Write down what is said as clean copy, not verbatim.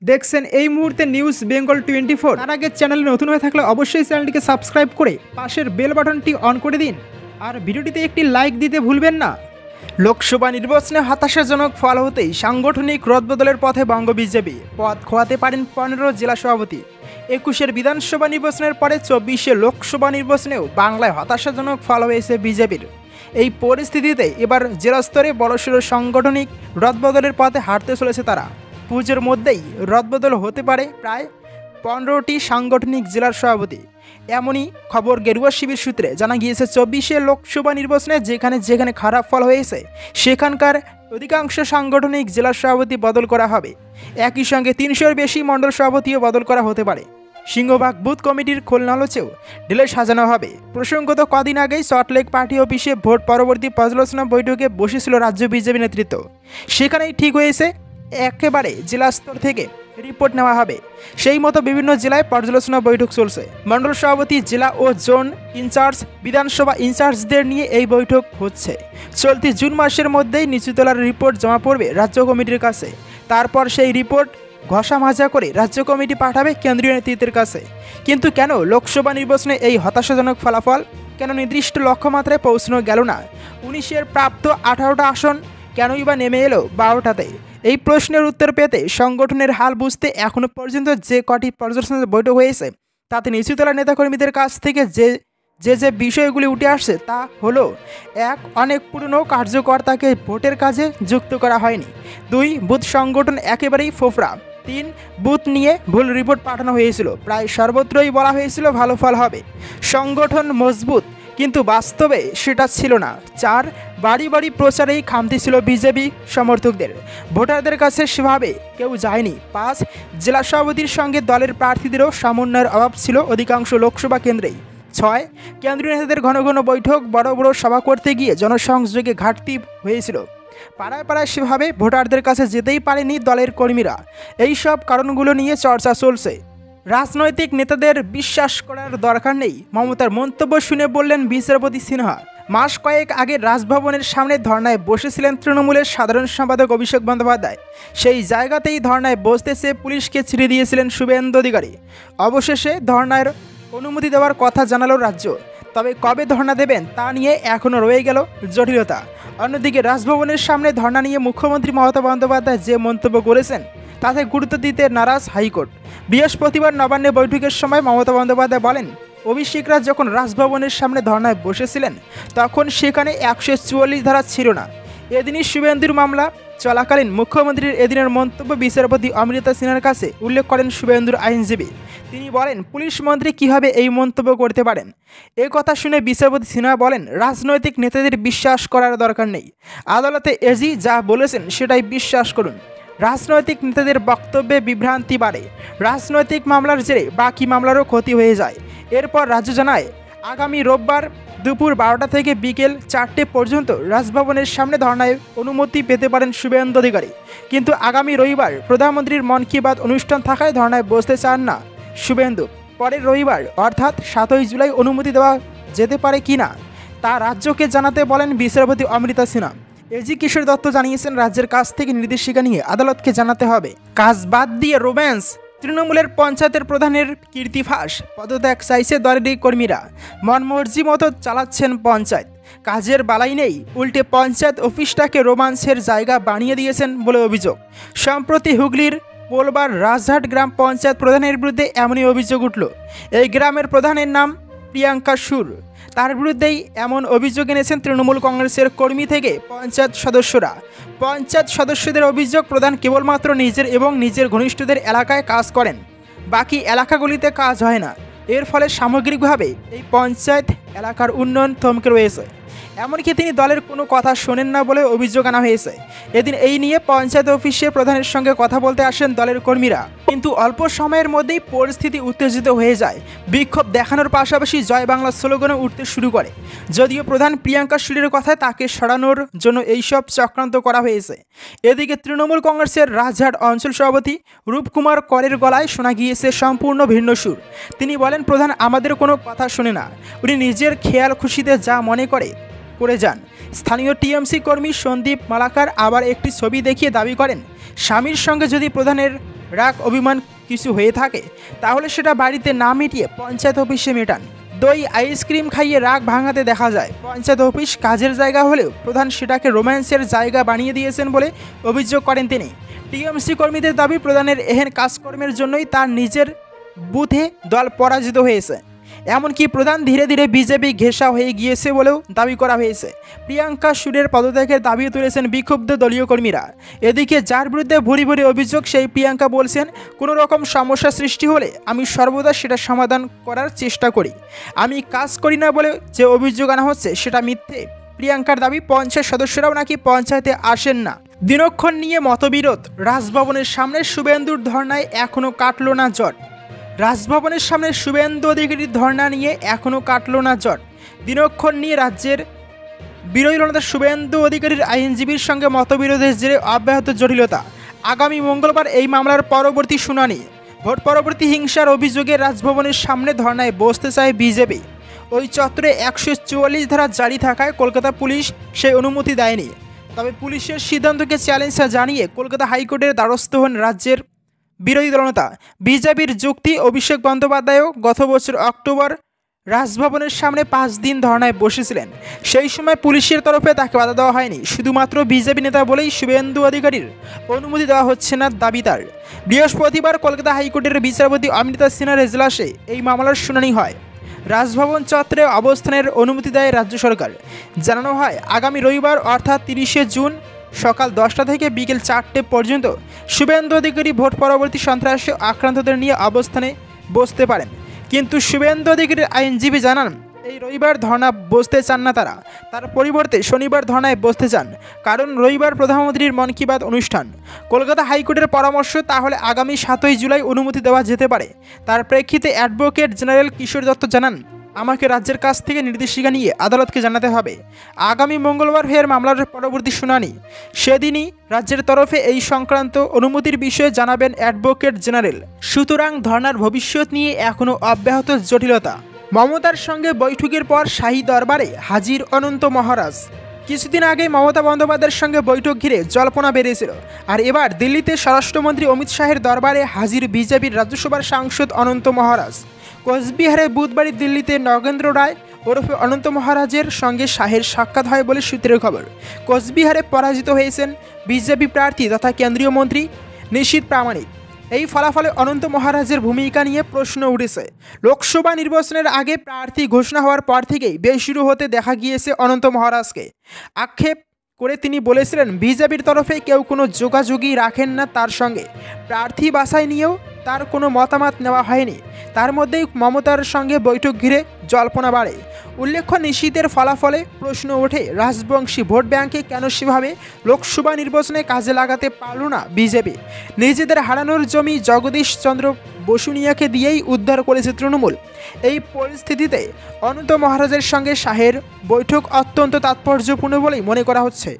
দেখছেন এই মুহূর্তে নিউজ বেঙ্গল 24। তার আগে চ্যানেলে নতুন হয়ে থাকলে অবশ্যই চ্যানেলটিকে সাবস্ক্রাইব করে পাশের বেল বাটনটি অন করে দিন আর ভিডিওটিতে একটি লাইক দিতে ভুলবেন না। লোকসভা নির্বাচনে হতাশাজনক ফল হতেই সাংগঠনিক রদবদলের পথে বঙ্গ বিজেপি। পদ খোয়াতে পারেন 15 জেলা সভাপতি। 21-এর বিধানসভা নির্বাচনের পরে 24-এ লোকসভা নির্বাচনেও বাংলায় হতাশাজনক ফল হয়েছে বিজেপির। এই পরিস্থিতিতে এবার জেলা স্তরে বড়সড় সাংগঠনিক রদবদলের পথে হাঁটতে চলেছে তারা। পুজোর মধ্যেই রদবদল হতে পারে প্রায় 15টি সাংগঠনিক জেলার সভাপতি। এমনই খবর গেরুয়া শিবির সূত্রে জানা গিয়েছে। 24-এ লোকসভা নির্বাচনে যেখানে যেখানে খারাপ ফল হয়েছে সেখানকার অধিকাংশ সাংগঠনিক জেলার সভাপতি বদল করা হবে। একই সঙ্গে 300-এর বেশি মণ্ডল সভাপতিও বদল করা হতে পারে। সিংহভাগ বুথ কমিটির খোলনালচেও ঢেলে সাজানো হবে। প্রসঙ্গত কদিন আগেই সল্টলেক পার্টি অফিসে ভোট পরবর্তী পর্যালোচনা বৈঠকে বসেছিল রাজ্য বিজেপি নেতৃত্ব। সেখানেই ঠিক হয়েছে একেবারে জেলা স্তর থেকে রিপোর্ট নেওয়া হবে। সেই মতো বিভিন্ন জেলায় পর্যালোচনা বৈঠক চলছে। মণ্ডল সভাপতি, জেলা ও জোন ইনচার্জ, বিধানসভা ইনচার্জদের নিয়ে এই বৈঠক হচ্ছে। চলতি জুন মাসের মধ্যেই নিচুতলার রিপোর্ট জমা পড়বে রাজ্য কমিটির কাছে। তারপর সেই রিপোর্ট ঘষা মাজা করে রাজ্য কমিটি পাঠাবে কেন্দ্রীয় নেতৃত্বের কাছে। কিন্তু কেন লোকসভা নির্বাচনে এই হতাশাজনক ফলাফল? কেন নির্দিষ্ট লক্ষ্যমাত্রায় পৌঁছানো গেল না? 19-এর প্রাপ্ত 18টা আসন কেনই বা নেমে এলো 12টাতে? এই প্রশ্নের উত্তর পেতে সংগঠনের হাল বুঝতে এখনও পর্যন্ত যে কটি পর্যালোচনা বৈঠক হয়েছে তাতে নিচুতলা নেতাকর্মীদের কাছ থেকে যে বিষয়গুলি উঠে আসছে তা হলো: 1. অনেক পুরনো কার্যকর্তাকে ভোটের কাজে যুক্ত করা হয়নি। 2. বুথ সংগঠন একেবারেই ফোফরা। 3. বুথ নিয়ে ভুল রিপোর্ট পাঠানো হয়েছিল। প্রায় সর্বত্রই বলা হয়েছিল ভালো ফল হবে, সংগঠন মজবুত, কিন্তু বাস্তবে সেটা ছিল না। 4. বাড়ি বাড়ি প্রচারেই খামতি ছিল বিজেপি সমর্থকদের, ভোটারদের কাছে সেভাবে কেউ যায়নি। 5. জেলা সভাপতির সঙ্গে দলের প্রার্থীদেরও সমন্বয়ের অভাব ছিল অধিকাংশ লোকসভা কেন্দ্রেই। 6. কেন্দ্রীয় নেতাদের ঘন ঘন বৈঠক, বড় বড় সভা করতে গিয়ে জনসংযোগে ঘাটতি হয়েছিল। পাড়ায় পাড়ায় সেভাবে ভোটারদের কাছে যেতেই পারেনি দলের কর্মীরা। এই সব কারণগুলো নিয়ে চর্চা চলছে। রাজনৈতিক নেতাদের বিশ্বাস করার দরকার নেই, মমতার মন্তব্য শুনে বললেন বিচারপতি সিনহা। মাস কয়েক আগে রাজভবনের সামনে ধর্নায় বসেছিলেন তৃণমূলের সাধারণ সম্পাদক অভিষেক বন্দ্যোপাধ্যায়। সেই জায়গাতেই ধর্নায় বসতে চেয়ে পুলিশকে ছেড়ে দিয়েছিলেন শুভেন্দু অধিকারী। অবশেষে ধর্নার অনুমতি দেওয়ার কথা জানালো রাজ্য। তবে কবে ধর্না দেবেন তা নিয়ে এখনও রয়ে গেল জটিলতা। অন্যদিকে রাজভবনের সামনে ধর্না নিয়ে মুখ্যমন্ত্রী মমতা বন্দ্যোপাধ্যায় যে মন্তব্য করেছেন তাতে গুরুত্ব দিতে নারাজ হাইকোর্ট। বৃহস্পতিবার নবান্নে বৈঠকের সময় মমতা বন্দ্যোপাধ্যায় বলেন, অভিষেকরা যখন রাজভবনের সামনে ধর্নায় বসেছিলেন তখন সেখানে 144 ধারা ছিল না। এদিনই শুভেন্দুর মামলা চলাকালীন মুখ্যমন্ত্রীর এদিনের মন্তব্য বিচারপতি অমৃতা সিনহার কাছে উল্লেখ করেন শুভেন্দুর আইনজীবী। তিনি বলেন, পুলিশ মন্ত্রী কীভাবে এই মন্তব্য করতে পারেন? এ কথা শুনে বিচারপতি সিনহা বলেন, রাজনৈতিক নেতাদের বিশ্বাস করার দরকার নেই। আদালতে এজি যা বলেছেন সেটাই বিশ্বাস করুন। রাজনৈতিক নেতাদের বক্তব্যে বিভ্রান্তি বাড়ে। রাজনৈতিক মামলার জেরে বাকি মামলারও ক্ষতি হয়ে যায়। এরপর রাজ্য জানায়, আগামী রোববার দুপুর 12টা থেকে বিকেল 4টে পর্যন্ত রাজভবনের সামনে ধর্নায় অনুমতি পেতে পারেন শুভেন্দু অধিকারী। কিন্তু আগামী রবিবার প্রধানমন্ত্রীর মন কি বাত অনুষ্ঠান থাকায় ধর্নায় বসতে চান না শুভেন্দু। পরের রবিবার অর্থাৎ 7ই জুলাই অনুমতি দেওয়া যেতে পারে কিনা তা রাজ্যকে জানাতে বলেন বিচারপতি অমৃতা সিনহা। এজি কিশোর দত্ত জানিয়েছেন, রাজ্যের কাছ থেকে নির্দেশিকা নিয়ে আদালতকে জানাতে হবে। কাজ বাদ দিয়ে রোম্যান্স, তৃণমূলের পঞ্চায়েতের প্রধানের কীর্তিফাস, পদত্যাগ চাইছে দলেরই কর্মীরা। মনমর্জি মতো চালাচ্ছেন পঞ্চায়েত, কাজের বালাই নেই, উল্টে পঞ্চায়েত অফিসটাকে রোমান্সের জায়গা বানিয়ে দিয়েছেন বলে অভিযোগ। সম্প্রতি হুগলির পোলবার রাজহাট গ্রাম পঞ্চায়েত প্রধানের বিরুদ্ধে এমনই অভিযোগ উঠল। এই গ্রামের প্রধানের নাম প্রিয়াঙ্কা সুর। তার বিরুদ্ধেই এমন অভিযোগ এনেছেন তৃণমূল কংগ্রেসের কর্মী থেকে পঞ্চায়েত সদস্যরা। পঞ্চায়েত সদস্যদের অভিযোগ, প্রধান কেবলমাত্র নিজের এবং নিজের ঘনিষ্ঠদের এলাকায় কাজ করেন, বাকি এলাকাগুলিতে কাজ হয় না। এর ফলে সামগ্রিকভাবে এই পঞ্চায়েত এলাকার উন্নয়ন থমকে রয়েছে। এমনকি তিনি দলের কোনো কথা শোনেন না বলে অভিযোগ আনা হয়েছে। এদিন এই নিয়ে পঞ্চায়েত অফিসে প্রধানের সঙ্গে কথা বলতে আসেন দলের কর্মীরা, কিন্তু অল্প সময়ের মধ্যেই পরিস্থিতি উত্তেজিত হয়ে যায়। বিক্ষোভ দেখানোর পাশাপাশি জয় বাংলা স্লোগানও উঠতে শুরু করে। যদিও প্রধান প্রিয়াঙ্কা সুরের কথায় তাকে সরানোর জন্য এইসব চক্রান্ত করা হয়েছে। এদিকে তৃণমূল কংগ্রেসের রাজহাট অঞ্চল সভাপতি রূপকুমার করের গলায় শোনা গিয়েছে সম্পূর্ণ ভিন্ন সুর। তিনি বলেন, প্রধান আমাদের কোনো কথা শোনে না, উনি নিজের খেয়াল খুশিতে যা মনে করে যান। স্থানীয় টিএমসি কর্মী সন্দীপ মালাকার আবার একটি ছবি দেখিয়ে দাবি করেন, স্বামীর সঙ্গে যদি প্রধানের রাগ অভিমান কিছু হয়ে থাকে তাহলে সেটা বাড়িতে না মিটিয়ে পঞ্চায়েত অফিসে মেটান। দই আইসক্রিম খাইয়ে রাগ ভাঙাতে দেখা যায়। পঞ্চায়েত অফিস কাজের জায়গা হলেও প্রধান সেটাকে রোম্যান্সের জায়গা বানিয়ে দিয়েছেন বলে অভিযোগ করেন তিনি। টিএমসি কর্মীদের দাবি প্রধানের এহেন কাজকর্মের জন্যই তার নিজের বুথে দল পরাজিত হয়েছে। এমনকি প্রধান ধীরে ধীরে বিজেপি ঘেঁষা হয়ে গিয়েছে বলেও দাবি করা হয়েছে। প্রিয়াঙ্কা সুরের পদত্যাগের দাবি তুলেছেন বিক্ষুব্ধ দলীয় কর্মীরা। এদিকে যার বিরুদ্ধে ভুরি ভুরি অভিযোগ সেই প্রিয়াঙ্কা বলছেন, কোনো রকম সমস্যা সৃষ্টি হলে আমি সর্বদা সেটা সমাধান করার চেষ্টা করি। আমি কাজ করি না বলে যে অভিযোগ আনা হচ্ছে সেটা মিথ্যে। প্রিয়াঙ্কার দাবি পঞ্চায়েত সদস্যরাও নাকি পঞ্চায়েতে আসেন না। দিনক্ষণ নিয়ে মতবিরোধ। রাজভবনের সামনে শুভেন্দুর ধর্নায় এখনও কাটল না জট। রাজভবনের সামনে শুভেন্দু অধিকারীর ধর্না নিয়ে এখনও কাটল না জট। দিনক্ষণ নিয়ে রাজ্যের বিরোধী দলনেতা শুভেন্দু অধিকারীর আইনজীবীর সঙ্গে মতবিরোধের জেরে অব্যাহত জটিলতা। আগামী মঙ্গলবার এই মামলার পরবর্তী শুনানি। ভোট পরবর্তী হিংসার অভিযোগে রাজভবনের সামনে ধর্নায় বসতে চায় বিজেপি। ওই চত্বরে 144 ধারা জারি থাকায় কলকাতা পুলিশ সেই অনুমতি দেয়নি। তবে পুলিশের সিদ্ধান্তকে চ্যালেঞ্জ জানিয়ে কলকাতা হাইকোর্টের দ্বারস্থ হন রাজ্যের বিরোধী দলনেতা। বিজেপির যুক্তি, অভিষেক বন্দ্যোপাধ্যায়ও গত বছর অক্টোবর রাজভবনের সামনে 5 দিন ধর্নায় বসেছিলেন। সেই সময় পুলিশের তরফে তাকে বাধা দেওয়া হয়নি। শুধুমাত্র বিজেপি নেতা বলেই শুভেন্দু অধিকারীর অনুমতি দেওয়া হচ্ছে না দাবি তার। বৃহস্পতিবার কলকাতা হাইকোর্টের বিচারপতি অমৃতা সিনহার এজলাসে এই মামলার শুনানি হয়। রাজভবন চত্বরে অবস্থানের অনুমতি দেয় রাজ্য সরকার। জানানো হয়, আগামী রবিবার অর্থাৎ 30শে জুন সকাল 10টা থেকে বিকেল 4টে পর্যন্ত শুভেন্দু অধিকারী ভোট পরবর্তী সন্ত্রাসে আক্রান্তদের নিয়ে অবস্থানে বসতে পারেন। কিন্তু শুভেন্দু অধিকারীর আইনজীবী জানান, এই রবিবার ধর্না বসতে চান না তারা। তার পরিবর্তে শনিবার ধর্নায় বসতে চান, কারণ রবিবার প্রধানমন্ত্রীর মন কি বাত অনুষ্ঠান। কলকাতা হাইকোর্টের পরামর্শ, তাহলে আগামী 7ই জুলাই অনুমতি দেওয়া যেতে পারে। তার প্রেক্ষিতে অ্যাডভোকেট জেনারেল কিশোর দত্ত জানান, আমাকে রাজ্যের কাছ থেকে নির্দেশিকা নিয়ে আদালতকে জানাতে হবে। আগামী মঙ্গলবার ফের মামলার পরবর্তী শুনানি। সেদিনই রাজ্যের তরফে এই সংক্রান্ত অনুমতির বিষয়ে জানাবেন অ্যাডভোকেট জেনারেল। সুতরাং ধর্নার ভবিষ্যৎ নিয়ে এখনও অব্যাহত জটিলতা। মমতার সঙ্গে বৈঠকের পর শাহী দরবারে হাজির অনন্ত মহারাজ। কিছুদিন আগে মমতা বন্দ্যোপাধ্যায়ের সঙ্গে বৈঠক ঘিরে জল্পনা বেড়েছিল। আর এবার দিল্লিতে স্বরাষ্ট্রমন্ত্রী অমিত শাহের দরবারে হাজির বিজেপির রাজ্যসভার সাংসদ অনন্ত মহারাজ। কোচবিহারে বুধবার দিল্লিতে নগেন্দ্র রায় ওরফে অনন্ত মহারাজের সঙ্গে শাহের সাক্ষাৎ হয় বলে সূত্রের খবর। কোচবিহারে পরাজিত হয়েছেন বিজেপি প্রার্থী তথা কেন্দ্রীয় মন্ত্রী নিশীথ প্রামাণিক। এই ফলাফলে অনন্ত মহারাজের ভূমিকা নিয়ে প্রশ্ন উঠেছে। লোকসভা নির্বাচনের আগে প্রার্থী ঘোষণা হওয়ার পর থেকেই বেশুরু হতে দেখা গিয়েছে অনন্ত মহারাজকে। আক্ষেপ করে তিনি বলেছিলেন, বিজেপির তরফে কেউ কোনো যোগাযোগই রাখেন না তার সঙ্গে। প্রার্থী বাছাই নিয়েও তার কোনো মতামত নেওয়া হয়নি। তার মধ্যেই মমতার সঙ্গে বৈঠক ঘিরে জল্পনা বাড়ে। উল্লেখ্য, নিশীথের ফলাফলে প্রশ্ন ওঠে, রাজবংশী ভোট ব্যাংকে কেন সেভাবে লোকসভা নির্বাচনে কাজে লাগাতে পারল না বিজেপি। নিজেদের হারানোর জমি জগদীশ চন্দ্র বসুনিয়াকে দিয়েই উদ্ধার করেছে তৃণমূল। এই পরিস্থিতিতে অনন্ত মহারাজের সঙ্গে শাহের বৈঠক অত্যন্ত তাৎপর্যপূর্ণ বলেই মনে করা হচ্ছে।